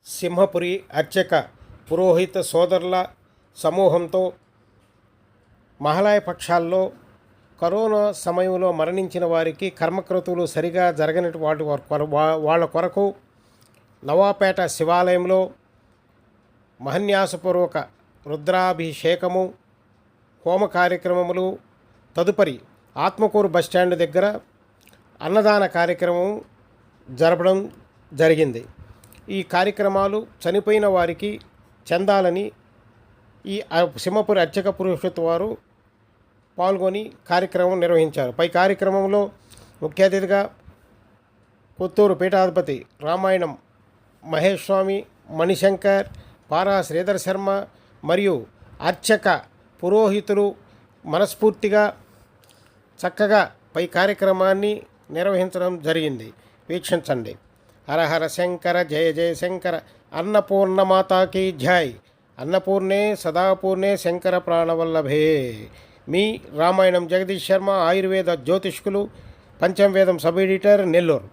సింహపురి అర్చక పురోహిత సోదరుల సమూహంతో మహాలయ పక్షాల్లో కరోనా సమయంలో మరణించిన వారికి కర్మక్రతువులు సరిగా జరగని వాళ్ళ కొరకు నవాపేట శివాలయంలో మహన్యాసపూర్వక రుద్రాభిషేకము, హోమ కార్యక్రమములు, తదుపరి ఆత్మకూరు బస్టాండ్ దగ్గర అన్నదాన కార్యక్రమం జరపడం జరిగింది. ఈ కార్యక్రమాలు చనిపోయిన వారికి చెందాలని ఈ సింహపురి అర్చక పురోహిత వారు పాల్గొని కార్యక్రమం నిర్వహించారు. పై కార్యక్రమంలో ముఖ్య అతిథిగా కొత్తూరు పీఠాధిపతి రామాయణం మహేష్ స్వామి, మణిశంకర్, పారా శ్రీధర్ శర్మ మరియు అర్చక పురోహితులు మనస్ఫూర్తిగా చక్కగా పై కార్యక్రమాన్ని నిర్వహించడం జరిగింది. వీక్షించండి. హరహర శంకర, జయ జయ శంకర, అన్నపూర్ణమాతాకి జై, అన్నపూర్ణే సదాపూర్ణే శంకర ప్రాణవల్లభే. మీ రామాయణం జగదీష్ శర్మ, ఆయుర్వేద జ్యోతిష్కులు, పంచమవేదం సబ్ ఎడిటర్, నెల్లూరు.